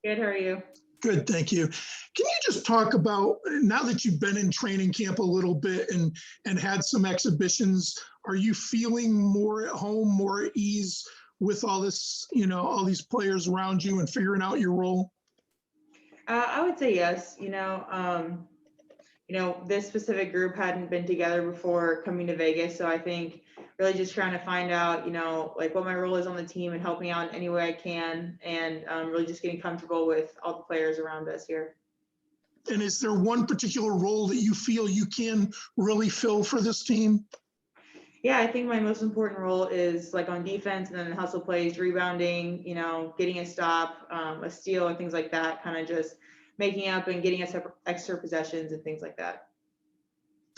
Good, how are you? Good, thank you. Can you just talk about, now that you've been in training camp a little bit and had some exhibitions, are you feeling more at home, more at ease with all this, all these players around you and figuring out your role? I would say yes. This specific group hadn't been together before coming to Vegas, so I think really just trying to find out, like what my role is on the team and helping out in any way I can, and really just getting comfortable with all the players around us here. And is there one particular role that you feel you can really fill for this team? Yeah, I think my most important role is like on defense and then hustle plays, rebounding, getting a stop, a steal, and things like that, kind of just making up and getting us extra possessions and things like that.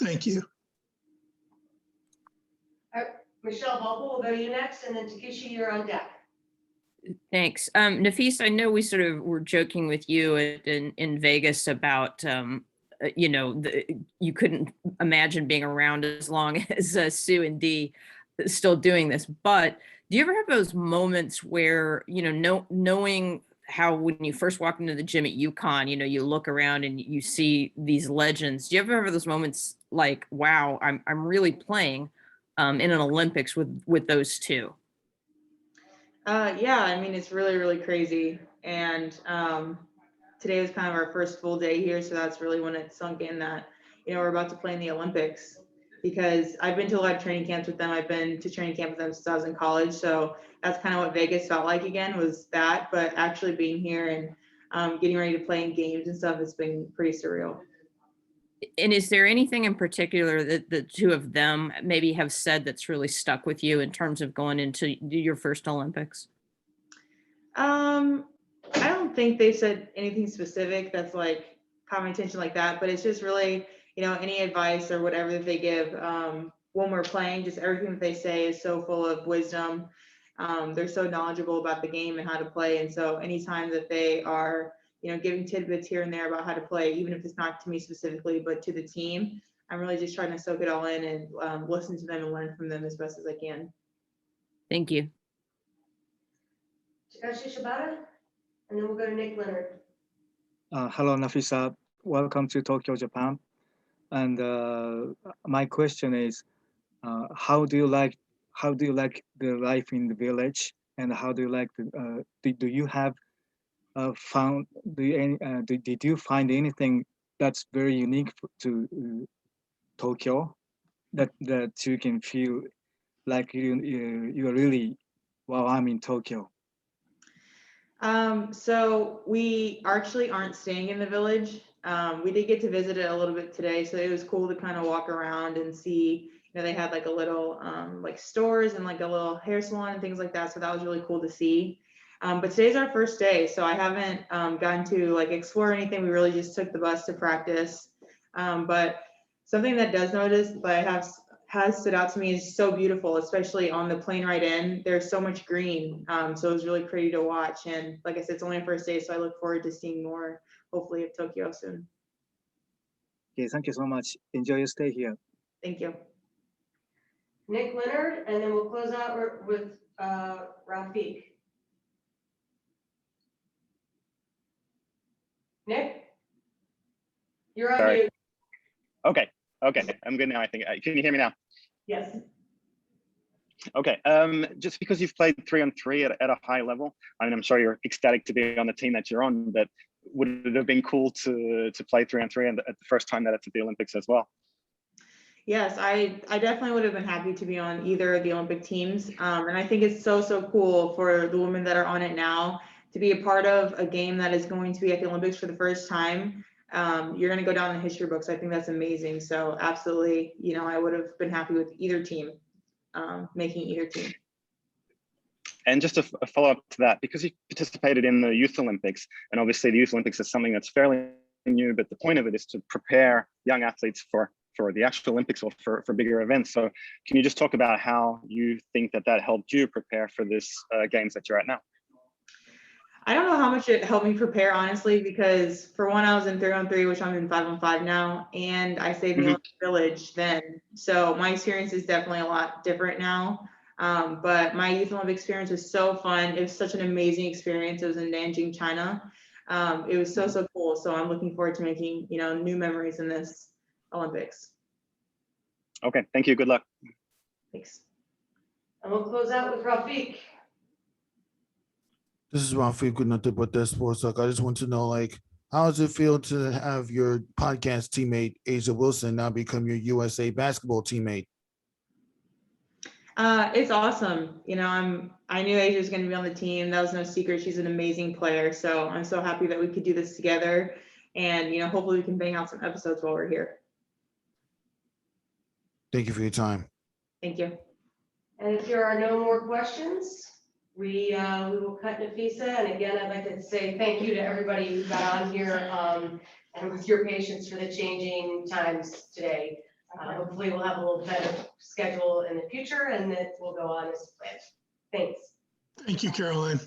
Thank you. All right, Michelle Vogel, we'll go to you next, and then Takeshi, you're on deck. Thanks. Napheesa, I know we sort of were joking with you in Vegas about, you couldn't imagine being around as long as Sue and Dee still doing this. But do you ever have those moments where, knowing how when you first walk into the gym at UConn, you look around and you see these legends. Do you ever have those moments like, wow, I'm really playing in an Olympics with those two? Yeah, I mean, it's really, really crazy. And today was kind of our first full day here. So that's really when it sunk in that, we're about to play in the Olympics, because I've been to a lot of training camps with them. I've been to training camp with them since I was in college. So that's kind of what Vegas felt like again, was that, but actually being here and getting ready to play in games and stuff has been pretty surreal. And is there anything in particular that the two of them maybe have said that's really stuck with you in terms of going into your first Olympics? I don't think they said anything specific that's like caught my attention like that, but it's just really, any advice or whatever that they give when we're playing, just everything that they say is so full of wisdom. They're so knowledgeable about the game and how to play. And so anytime that they are, giving tidbits here and there about how to play, even if it's not to me specifically, but to the team, I'm really just trying to soak it all in and listen to them and learn from them as best as I can. Thank you. Takeshi Shibata, and then we'll go to Nick Leonard. Hello, Napheesa. Welcome to Tokyo, Japan. And my question is, how do you like the life in the village, and how do you like the? Do you have found did you find anything that's very unique to Tokyo, that you can feel like you are really, wow, I'm in Tokyo? So we actually aren't staying in the village. We did get to visit it a little bit today, so it was cool to kind of walk around and see. They had like a little like stores and like a little hair salon and things like that. So that was really cool to see. But today's our first day, so I haven't gotten to like explore anything. We really just took the bus to practice. But something that does notice, but has stood out to me is so beautiful, especially on the plane ride in. There's so much green, so it was really pretty to watch. And like I said, it's only our first day, so I look forward to seeing more, hopefully, of Tokyo soon. Okay, thank you so much. Enjoy your stay here. Thank you. Nick Leonard, and then we'll close out with Rafiq. Nick, you're on mute. Okay, I'm good now, I think. Can you hear me now? Yes. Okay, just because you've played 3-on-3 at a high level, I mean, I'm sure you're ecstatic to be on the team that you're on, but would it have been cool to play 3-on-3 at the first time that it's at the Olympics as well? Yes, I definitely would have been happy to be on either of the Olympic teams. And I think it's so cool for the women that are on it now to be a part of a game that is going to be at the Olympics for the first time. You're going to go down in the history books. I think that's amazing. So absolutely, I would have been happy with either team, making either team. And just a follow-up to that, because you participated in the Youth Olympics, and obviously the Youth Olympics is something that's fairly new, but the point of it is to prepare young athletes for the actual Olympics or for bigger events. So can you just talk about how you think that helped you prepare for this games that you're at now? I don't know how much it helped me prepare, honestly, because for one, I was in 3-on-3, which I'm in 5-on-5 now, and I stayed in the Olympic Village then. So my experience is definitely a lot different now. But my Youth Olympic experience was so fun. It was such an amazing experience. It was in Nanjing, China. It was so cool. So I'm looking forward to making, you know, new memories in this Olympics. Okay, thank you. Good luck. Thanks. And we'll close out with Rafiq. This is Rafiq with Nothing But That Sports Talk. I just want to know, like, how does it feel to have your podcast teammate, Asia Wilson, now become your USA basketball teammate? It's awesome. You know, I knew Asia was going to be on the team. That was no secret. She's an amazing player. So I'm so happy that we could do this together. And, you know, hopefully we can bang out some episodes while we're here. Thank you for your time. Thank you. And if there are no more questions, we will cut Napheesa. And again, I'd like to say thank you to everybody who got on here and with your patience for the changing times today. Hopefully we'll have a little better schedule in the future and that will go on as planned. Thanks. Thank you, Caroline.